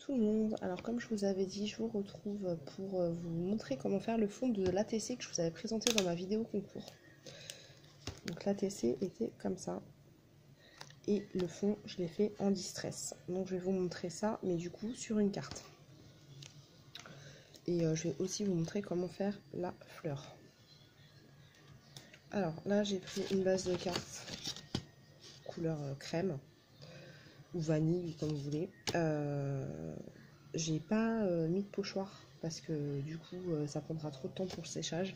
tout le monde, alors comme je vous avais dit, je vous retrouve pour vous montrer comment faire le fond de l'ATC que je vous avais présenté dans ma vidéo concours. Donc l'ATC était comme ça, et le fond je l'ai fait en distress. Donc je vais vous montrer ça, mais du coup sur une carte. Et je vais aussi vous montrer comment faire la fleur. Alors là j'ai pris une base de cartes couleur crème ou vanille, comme vous voulez. J'ai pas mis de pochoir parce que du coup ça prendra trop de temps pour le séchage.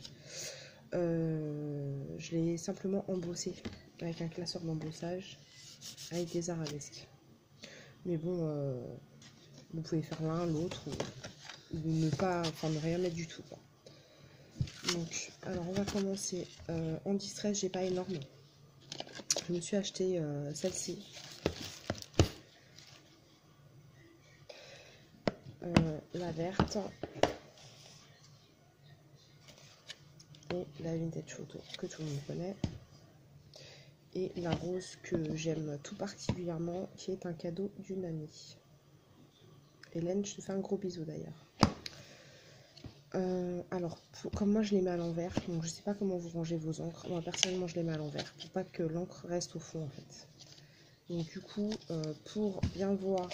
Je l'ai simplement embossé avec un classeur d'embossage avec des arabesques. Mais bon, vous pouvez faire l'un, l'autre ou ne pas, enfin ne rien mettre du tout, quoi. Donc, alors on va commencer en distress. J'ai pas énorme. Je me suis acheté celle-ci. La verte et la vintage photo que tout le monde connaît, et la rose que j'aime tout particulièrement, qui est un cadeau d'une amie. Hélène, je te fais un gros bisou d'ailleurs. Alors, comme moi je les mets à l'envers, donc je sais pas comment vous rangez vos encres. Moi personnellement je les mets à l'envers pour pas que l'encre reste au fond en fait. Donc du coup, pour bien voir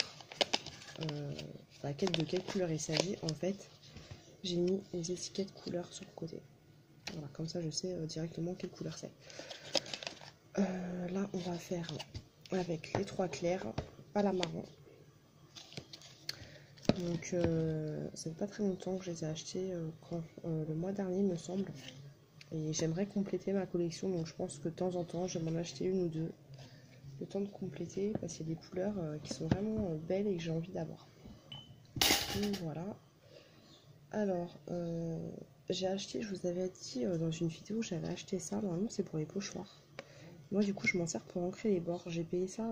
de quelle couleur il s'agit, en fait, j'ai mis les étiquettes couleurs sur le côté. Voilà, comme ça je sais directement quelle couleur c'est. Là on va faire avec les trois clairs, pas la marron. Donc ça fait pas très longtemps que je les ai achetés, le mois dernier me semble. Et j'aimerais compléter ma collection, donc je pense que de temps en temps je vais m'en acheter une ou deux. Le temps de compléter, parce qu'il y a des couleurs qui sont vraiment belles et que j'ai envie d'avoir. Donc voilà. Alors, j'ai acheté, je vous avais dit dans une vidéo, j'avais acheté ça. Normalement c'est pour les pochoirs. Moi du coup je m'en sers pour ancrer les bords. J'ai payé ça,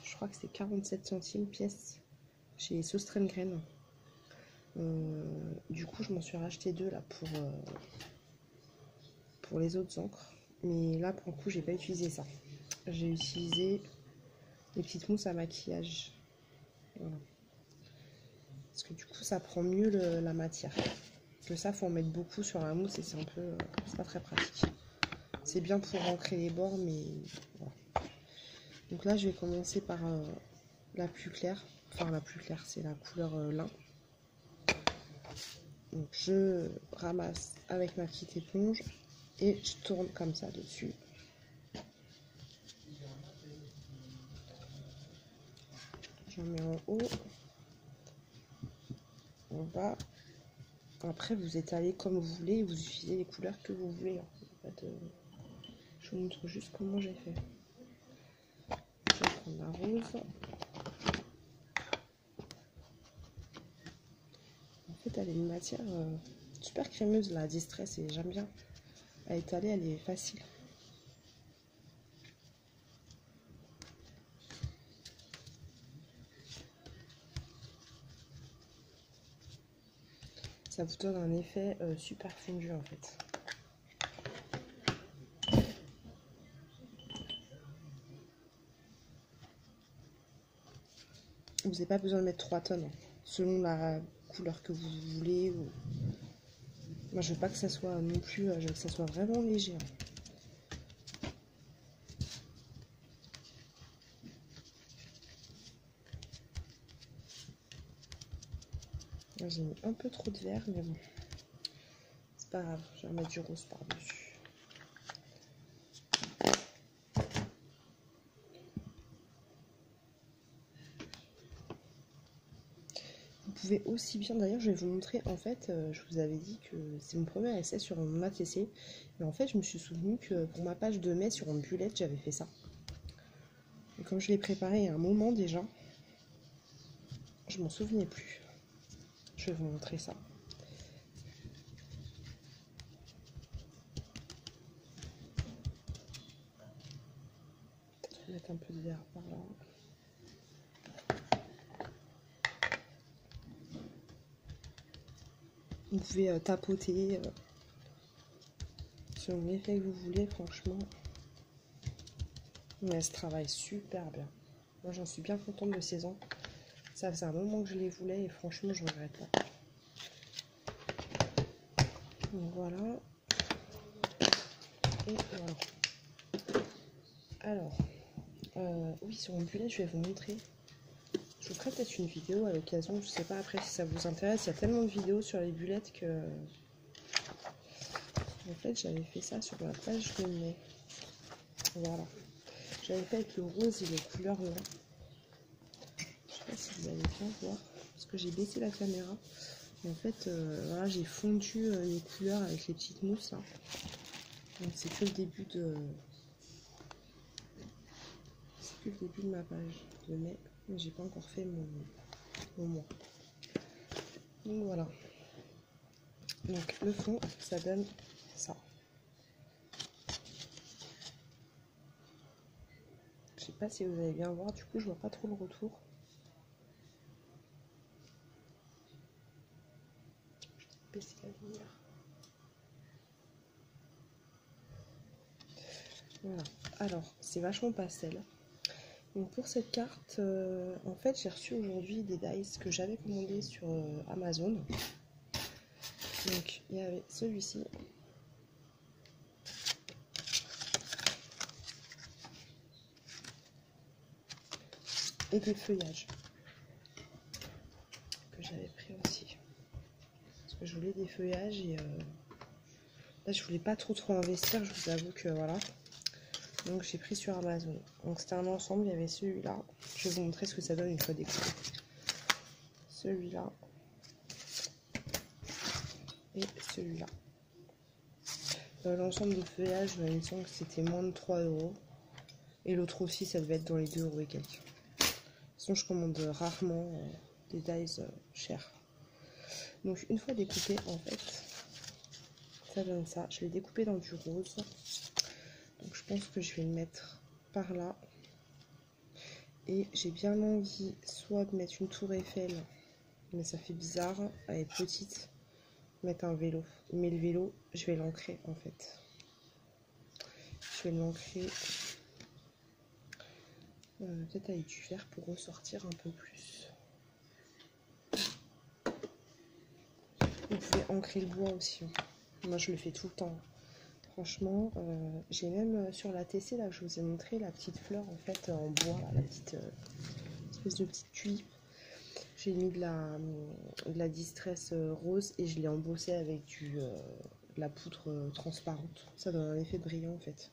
je crois que c'était 47 centimes pièce chez Sostrengren. Du coup je m'en suis racheté deux là pour les autres encres. Mais là pour le coup j'ai pas utilisé ça. J'ai utilisé les petites mousses à maquillage. Voilà. Parce que du coup ça prend mieux la matière. Parce que ça faut en mettre beaucoup sur la mousse et c'est un peu, c'est pas très pratique. C'est bien pour ancrer les bords, mais voilà. Donc là je vais commencer par la plus claire. Enfin la plus claire, c'est la couleur lin. Donc je ramasse avec ma petite éponge et je tourne comme ça dessus. J'en mets en haut, en bas. Après vous étalez comme vous voulez, vous utilisez les couleurs que vous voulez. En fait, je vous montre juste comment j'ai fait. Je vais prendre la rose. En fait elle est une matière super crémeuse, la distress, et j'aime bien. À étaler elle est facile. Ça vous donne un effet super fondu en fait. Vous n'avez pas besoin de mettre 3 tonnes, hein, selon la couleur que vous voulez. Ou... Moi je veux pas que ça soit non plus, je veux que ça soit vraiment léger. Hein. J'ai mis un peu trop de vert, mais bon, c'est pas grave, je vais remettre du rose par-dessus. Vous pouvez aussi bien, d'ailleurs je vais vous montrer, en fait, je vous avais dit que c'est mon premier essai sur mon ATC, mais en fait je me suis souvenu que pour ma page de mai sur une bullette j'avais fait ça. Et comme je l'ai préparé il y a un moment déjà, je m'en souvenais plus. Je vais vous montrer ça. Peut-être mettre un peu de vert par là. Vous pouvez tapoter selon l'effet que vous voulez, franchement. Mais elle se travaille super bien. Moi j'en suis bien contente de ces encres. Ça faisait un moment que je les voulais et franchement, je regrette pas. Donc voilà. Et voilà. Alors, oui, sur mon bullet, je vais vous montrer. Je vous ferai peut-être une vidéo à l'occasion, je sais pas après si ça vous intéresse. Il y a tellement de vidéos sur les bulettes que... En fait, j'avais fait ça sur la page de mai. Voilà. J'avais fait avec le rose et les couleurs là. Je sais pas si vous allez bien voir, parce que j'ai baissé la caméra. Et en fait, voilà, j'ai fondu les couleurs avec les petites mousses là. Donc c'est que le début de... C'est que le début de ma page de mai. J'ai pas encore fait mon mois. Donc voilà. Donc le fond, ça donne ça. Je sais pas si vous allez bien voir, du coup je vois pas trop le retour. Je vais baisser la lumière. Voilà. Alors, c'est vachement pastel. Donc pour cette carte, en fait j'ai reçu aujourd'hui des dice que j'avais commandés sur Amazon. Donc il y avait celui-ci. Et des feuillages. Que j'avais pris aussi. Parce que je voulais des feuillages et là je voulais pas trop investir, je vous avoue que voilà. Donc j'ai pris sur Amazon. Donc c'était un ensemble, il y avait celui-là. Je vais vous montrer ce que ça donne une fois découpé. Celui-là. Et celui-là. L'ensemble de feuillage, il me semble que c'était moins de 3 €. Et l'autre aussi, ça devait être dans les 2 € et quelques. De toute façon, je commande rarement des dies chers. Donc une fois découpé, en fait, ça donne ça. Je l'ai découpé dans du rose. Donc je pense que je vais le mettre par là. Et j'ai bien envie soit de mettre une tour Eiffel, mais ça fait bizarre, elle est petite, mettre un vélo. Mais le vélo, je vais l'ancrer en fait. Je vais l'ancrer peut-être avec du vert pour ressortir un peu plus. Vous pouvez ancrer le bois aussi. Moi je le fais tout le temps. Franchement, j'ai même sur la TC là, je vous ai montré la petite fleur en fait en bois, là, la petite espèce de petite tulipe. J'ai mis de la distress rose et je l'ai embossé avec de la poudre transparente. Ça donne un effet brillant en fait.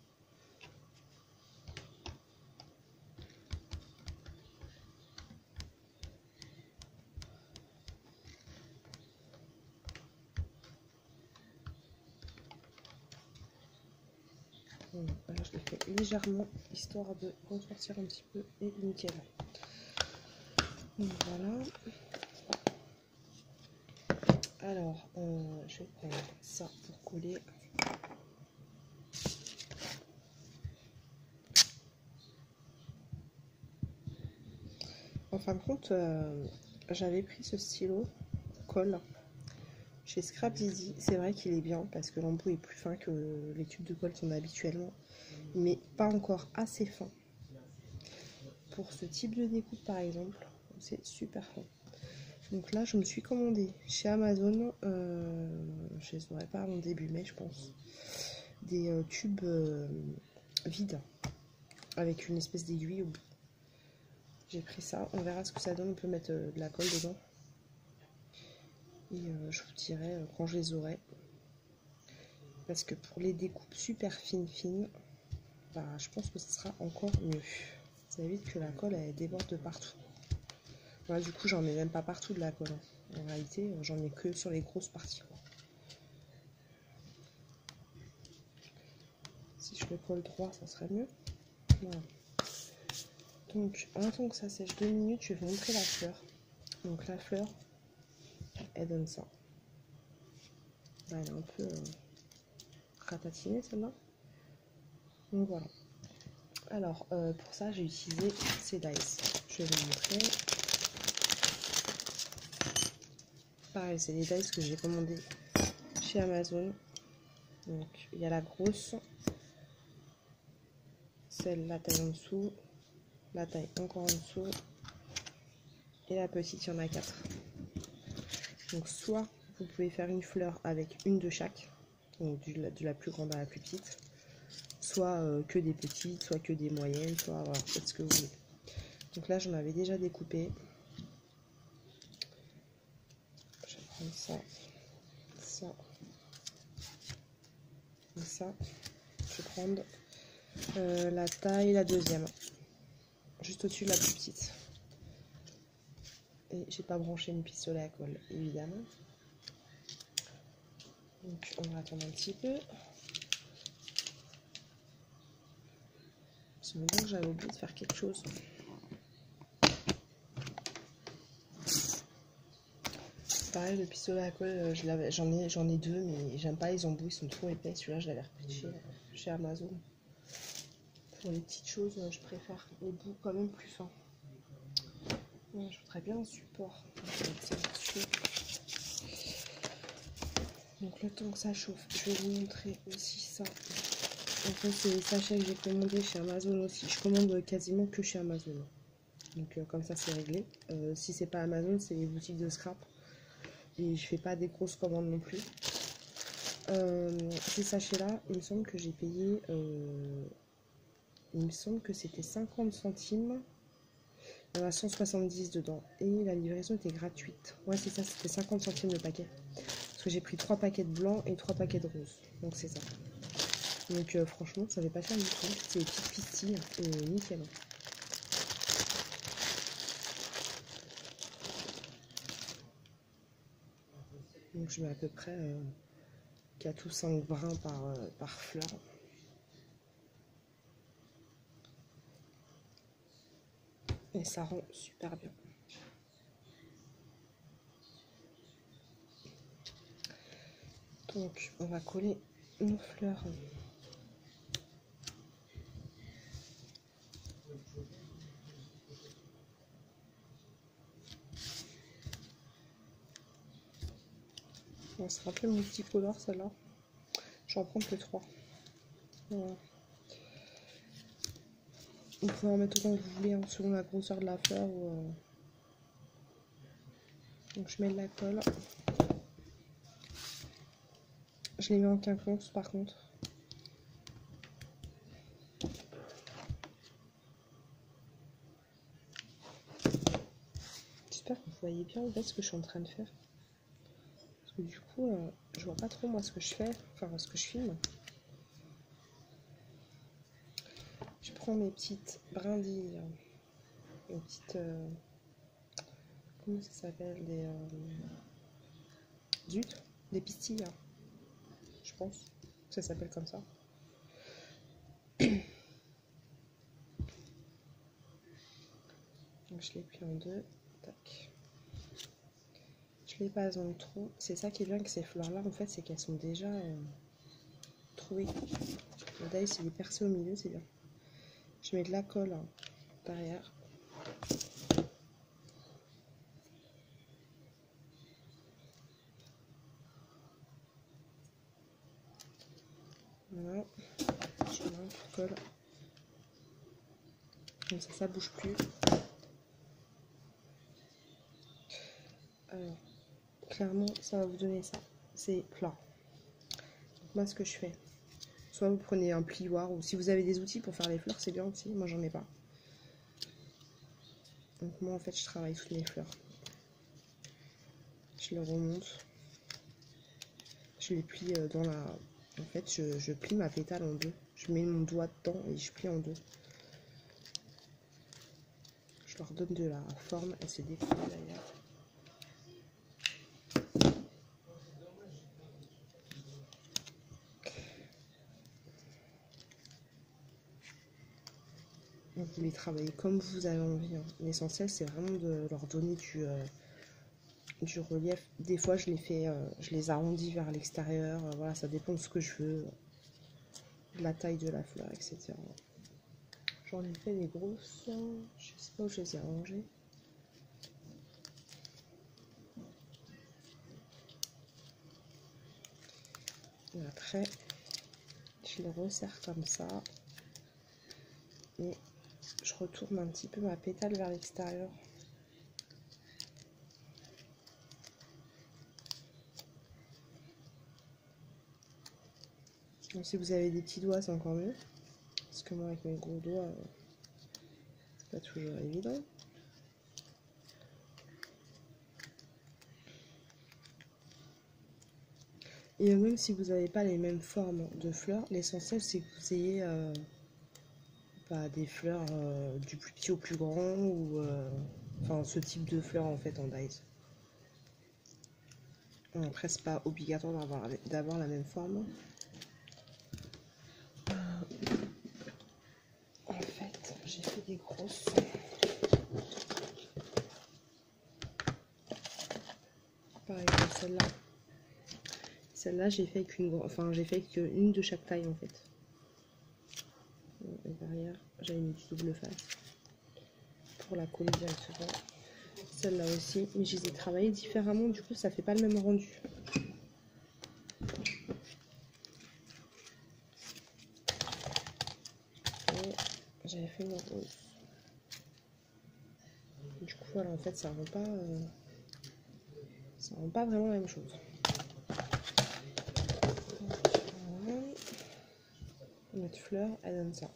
Voilà, je l'ai fait légèrement histoire de ressortir un petit peu et nickel. Donc, voilà. Alors, je vais prendre ça pour coller. En fin de compte, j'avais pris ce stylo colle chez Scrap Dizzy. C'est vrai qu'il est bien parce que l'embout est plus fin que les tubes de colle qu'on a habituellement, mais pas encore assez fin. Pour ce type de découpe par exemple, c'est super fin. Donc là, je me suis commandé chez Amazon, je les aurais pas avant début mai, je pense, des tubes vides avec une espèce d'aiguille au bout. J'ai pris ça, on verra ce que ça donne, on peut mettre de la colle dedans. Et je vous dirai quand je les aurai. Parce que pour les découpes super fines, bah, je pense que ce sera encore mieux. Ça évite que la colle elle déborde de partout. Moi, du coup, j'en mets même pas partout de la colle. En réalité, j'en mets que sur les grosses parties, quoi. Si je le colle droit, ça serait mieux. Voilà. Donc, en attendant que ça sèche 2 minutes, je vais vous montrer la fleur. Donc, la fleur, elle donne ça. Là, elle est un peu ratatinée, celle-là. Donc, voilà. Alors, pour ça, j'ai utilisé ces dies. Je vais vous montrer. Pareil, c'est les dies que j'ai commandés chez Amazon. Donc, il y a la grosse, celle la taille en dessous, la taille encore en dessous et la petite, il y en a 4. Donc soit vous pouvez faire une fleur avec une de chaque, donc de la plus grande à la plus petite, soit que des petites, soit que des moyennes, soit voilà, faites ce que vous voulez. Donc là j'en avais déjà découpé. Je vais prendre ça, ça et ça. Je vais prendre la taille, la deuxième, juste au-dessus de la plus petite. Et j'ai pas branché une pistolet à colle, évidemment. Donc on va attendre un petit peu. C'est bien que j'avais oublié de faire quelque chose. Pareil, le pistolet à colle, j'en ai deux, mais j'aime pas les embouts, ils sont trop épais. Celui-là, je l'avais repris chez Amazon. Pour les petites choses, je préfère les bouts quand même plus fins. Ouais, je voudrais bien un support. Donc le temps que ça chauffe, je vais vous montrer aussi ça. En fait, c'est les sachets que j'ai commandé chez Amazon aussi. Je commande quasiment que chez Amazon. Donc comme ça, c'est réglé. Si c'est pas Amazon, c'est les boutiques de scrap. Et je fais pas des grosses commandes non plus. Ces sachets-là, il me semble que j'ai payé... il me semble que c'était 50 centimes. Il y en a 170 dedans. Et la livraison était gratuite. Ouais, c'est ça, c'était 50 centimes le paquet. Parce que j'ai pris 3 paquets de blanc et 3 paquets de rose. Donc c'est ça. Donc franchement, ça ne fait pas cher du tout. C'est des petites pistilles et nickel. Donc je mets à peu près 4 ou 5 brins par fleur. Et ça rend super bien. Donc on va coller nos fleurs. Bon, c'est un peu multicolore celle-là. J'en prends que 3. Voilà. Vous pouvez en mettre autant que vous voulez, hein, selon la grosseur de la fleur. Donc je mets de la colle. Je les mets en quinconce par contre. J'espère que vous voyez bien en fait ce que je suis en train de faire. Parce que du coup, je vois pas trop moi ce que je fais, enfin ce que je filme. Je prends mes petites brindilles, mes petites... comment ça s'appelle, zut, des pistilles, hein. Je pense que ça s'appelle comme ça. Donc je les plie en deux, tac. Je les passe dans le trou. C'est ça qui est bien avec ces fleurs là en fait, c'est qu'elles sont déjà trouées. D'ailleurs c'est les percées au milieu, c'est bien. Je mets de la colle derrière. Voilà. Je mets un peu de colle. Comme ça bouge plus. Alors, clairement, ça va vous donner ça. C'est plat. Donc, moi, ce que je fais, soit vous prenez un plioir, ou si vous avez des outils pour faire les fleurs, c'est bien aussi. Moi, j'en ai pas. Donc, moi, en fait, je travaille toutes mes fleurs. Je les remonte. Je les plie dans la... En fait, je plie ma pétale en deux. Je mets mon doigt dedans et je plie en deux. Je leur donne de la forme. Elle se découle d'ailleurs. Vous les travaillez comme vous avez envie, hein. L'essentiel, c'est vraiment de leur donner du relief. Des fois, je les arrondis vers l'extérieur. Voilà, ça dépend de ce que je veux, de la taille de la fleur, etc. J'en ai fait des grosses. Je sais pas où je les ai rangées. Et après, je les resserre comme ça. Et je retourne un petit peu ma pétale vers l'extérieur. Donc, si vous avez des petits doigts, c'est encore mieux. Parce que moi, avec mes gros doigts, c'est pas toujours évident. Et même si vous n'avez pas les mêmes formes de fleurs, l'essentiel c'est que vous ayez des fleurs du plus petit au plus grand ou enfin ce type de fleurs en fait en dies. Après c'est pas obligatoire d'avoir la même forme. En fait j'ai fait des grosses. Pareil comme celle-là. Celle-là j'ai fait avec une de chaque taille en fait. Et derrière j'avais mis du double face pour la coller directement. Celle-là aussi, mais je les ai travaillées différemment, du coup ça fait pas le même rendu. Et j'avais fait une rose. Du coup voilà, en fait ça rend pas vraiment la même chose. Voilà. Notre fleur, elle donne ça.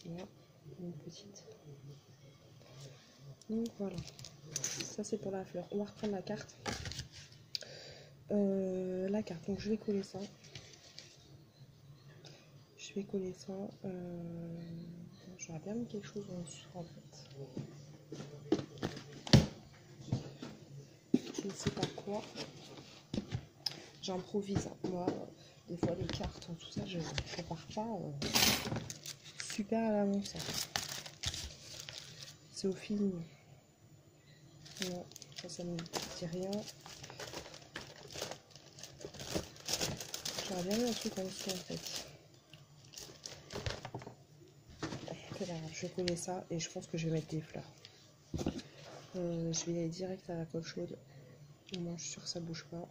Voilà, une petite. Donc voilà, ça c'est pour la fleur. On va reprendre la carte. Donc je vais coller ça. J'aurais bien mis quelque chose en dessous en fait. Je ne sais pas quoi. J'improvise. Moi, des fois les cartes, tout ça, je prépare pas super à l'avance. C'est au feeling. Non, ça me dit rien. J'aurais bien mis un truc en dessous en fait. Je vais coller ça et je pense que je vais mettre des fleurs. Je vais aller direct à la colle chaude. Au moins je suis sûre que ça bouge pas.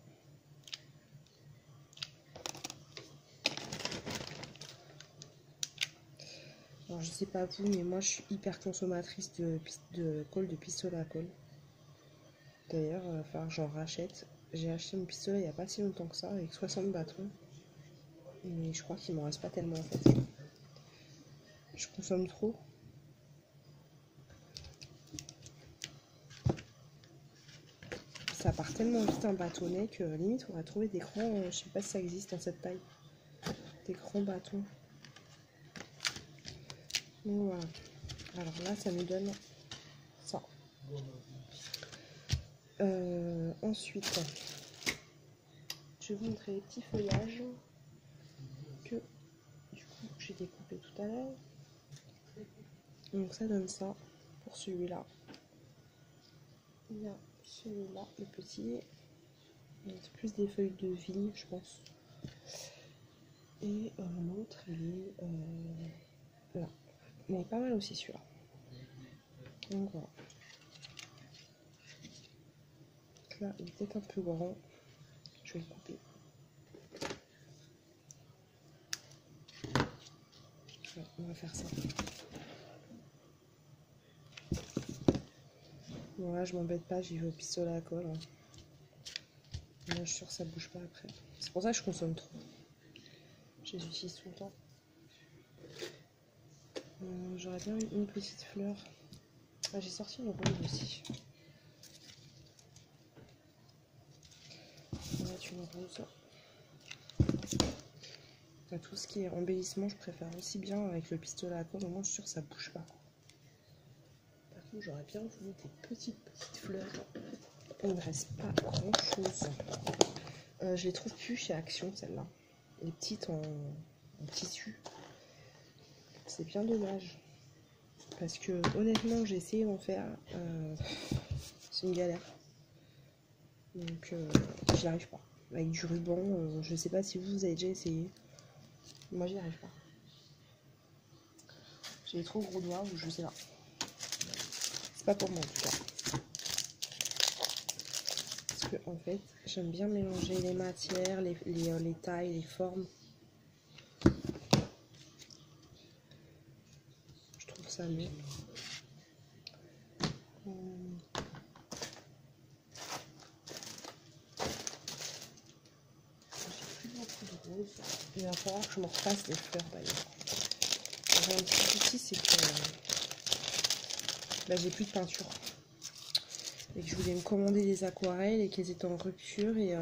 Alors je sais pas vous, mais moi je suis hyper consommatrice de colle, de pistolet à colle. D'ailleurs, il va falloir que j'en rachète. J'ai acheté mon pistolet il n'y a pas si longtemps que ça, avec 60 bâtons. Mais je crois qu'il m'en reste pas tellement en fait. Je consomme trop. Ça part tellement vite un bâtonnet que limite on va trouver des grands, je sais pas si ça existe en cette taille, des grands bâtons. Donc voilà. Alors là ça nous donne ça. Ensuite, je vais vous montrer les petits feuillages que du coup j'ai découpé tout à l'heure. Donc ça donne ça pour celui-là. Il y a celui-là, le petit. C'est plus des feuilles de vigne, je pense. Et l'autre, il est là. Mais pas mal aussi celui-là. Donc voilà. Donc là, il est peut-être un peu grand. Je vais le couper. Ouais, on va faire ça. Bon là, je m'embête pas, j'y vais au pistolet à colle. Hein. Moi, je suis sûre que ça bouge pas après. C'est pour ça que je consomme trop. Je les utilise tout le temps. J'aurais bien eu une petite fleur. Ah, j'ai sorti une rose aussi. On va mettre une rose. Enfin, tout ce qui est embellissement, je préfère aussi bien avec le pistolet à colle. Au moins, je suis sûre que ça bouge pas. Par contre, j'aurais bien voulu des petites fleurs. Il ne me reste pas grand chose. Je les trouve plus chez Action, celles-là. Les petites en tissu. C'est bien dommage. Parce que honnêtement, j'ai essayé d'en faire. C'est une galère. Donc, j'y arrive pas. Avec du ruban, je sais pas si vous avez déjà essayé. Moi, j'y arrive pas. J'ai trop gros doigts ou je sais pas. C'est pas pour moi en tout cas. Parce que en fait, j'aime bien mélanger les matières, les tailles, les formes. Je trouve ça mieux. Il va falloir que je me refasse des fleurs d'ailleurs. J'ai un petit souci, c'est que j'ai plus de peinture. Et que je voulais me commander des aquarelles et qu'elles étaient en rupture et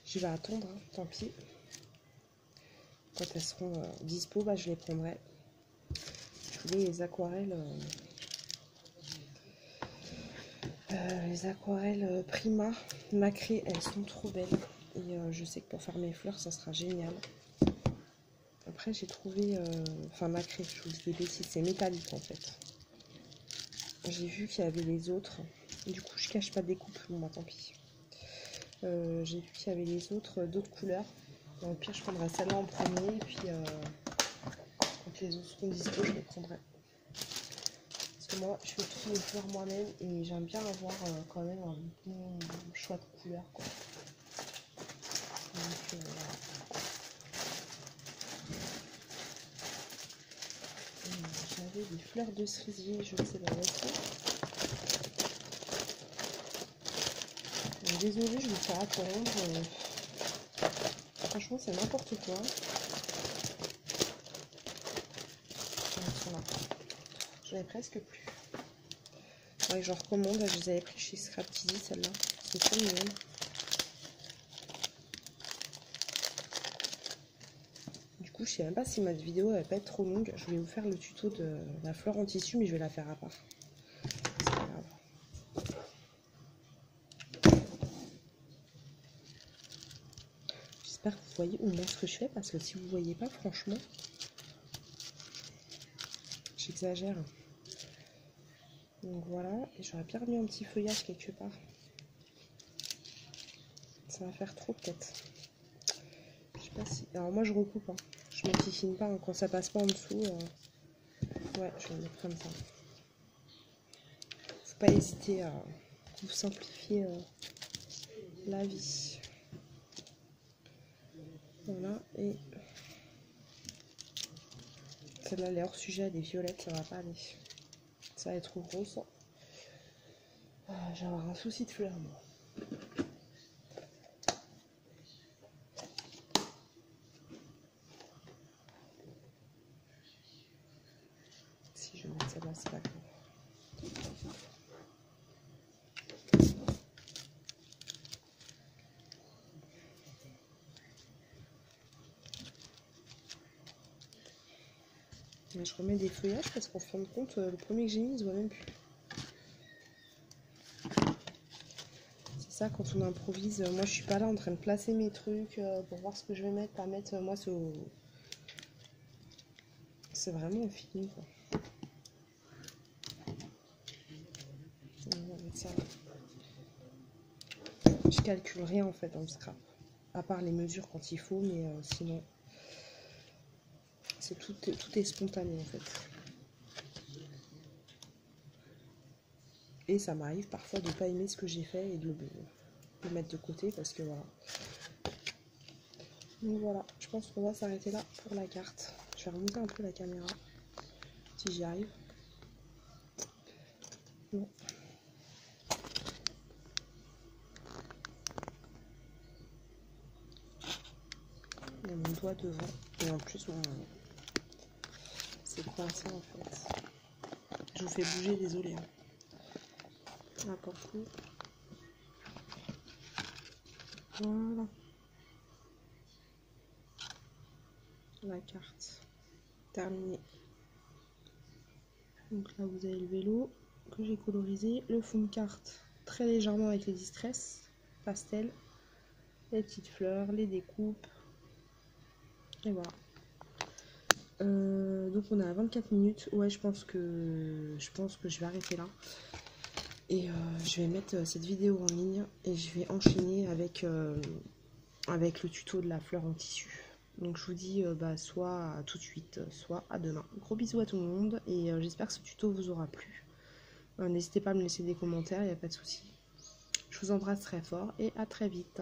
je vais attendre, hein, tant pis. Quand elles seront dispo, je les prendrai. Je voulais les aquarelles Prima nacrées, elles sont trop belles. Et je sais que pour faire mes fleurs, ça sera génial. Après, j'ai trouvé... Enfin, nacré, je vous dis des bêtises, c'est métallique en fait. J'ai vu qu'il y avait les autres. Du coup, je cache pas des coupes. Bon, bah tant pis. J'ai vu qu'il y avait les autres, d'autres couleurs. Au pire, je prendrai celle-là en premier. Et puis, quand les autres seront dispo, je les prendrai. Parce que moi, je fais toutes mes fleurs moi-même. Et j'aime bien avoir quand même un bon choix de couleurs, quoi. Donc, voilà. J'avais des fleurs de cerisier, je ne sais pas où elles sont. Désolée, je vous fais attendre. Franchement, c'est n'importe quoi. J'en ai presque plus. Ouais, j'en recommande. Je les avais pris chez Scraptidi, celle-là. C'est trop mignon. Du coup, je sais même pas si ma vidéo va pas être trop longue. Je voulais vous faire le tuto de la fleur en tissu, mais je vais la faire à part. C'est pas grave. J'espère que vous voyez au moins ce que je fais, parce que si vous voyez pas, franchement, j'exagère. Donc voilà, et j'aurais bien remis un petit feuillage quelque part. Ça va faire trop peut-être. Je sais pas si... Alors moi je recoupe, hein. Je m'entifine pas, hein. Quand ça passe pas en dessous, ouais, je vais le mettre comme ça. Faut pas hésiter à vous simplifier la vie. Voilà, et celle-là elle est hors sujet, des violettes, ça va pas aller. Ça va être trop rose. Je vais avoir un souci de fleurs, moi. Si je mets celle-là, c'est pas grave. Mais je remets des feuillages parce qu'en fin de compte, le premier que j'ai mis, il se voit même plus. C'est ça quand on improvise. Moi, je suis pas là en train de placer mes trucs pour voir ce que je vais mettre, pas mettre. Moi, c'est vraiment au feeling, quoi. On va mettre ça là. Je calcule rien en fait dans le scrap. À part les mesures quand il faut, mais sinon, c'est tout est spontané en fait. Et ça m'arrive parfois de ne pas aimer ce que j'ai fait et de le mettre de côté parce que voilà. Donc voilà, je pense qu'on va s'arrêter là pour la carte. Je vais remonter un peu la caméra, si j'y arrive. Non. Il y a mon doigt devant. Et en plus, c'est coincé en fait. Je vous fais bouger, désolé. Hein. N'importe où. Voilà. La carte. Terminée. Donc là, vous avez le vélo que j'ai colorisé. Le fond de carte très légèrement avec les distress. Pastel. Les petites fleurs, les découpes. Et voilà. Donc on est à 24 minutes. Ouais, je pense que je vais arrêter là. Et je vais mettre cette vidéo en ligne et je vais enchaîner avec le tuto de la fleur en tissu. Donc je vous dis soit à tout de suite, soit à demain. Gros bisous à tout le monde et j'espère que ce tuto vous aura plu. N'hésitez pas à me laisser des commentaires, il n'y a pas de souci. Je vous embrasse très fort et à très vite.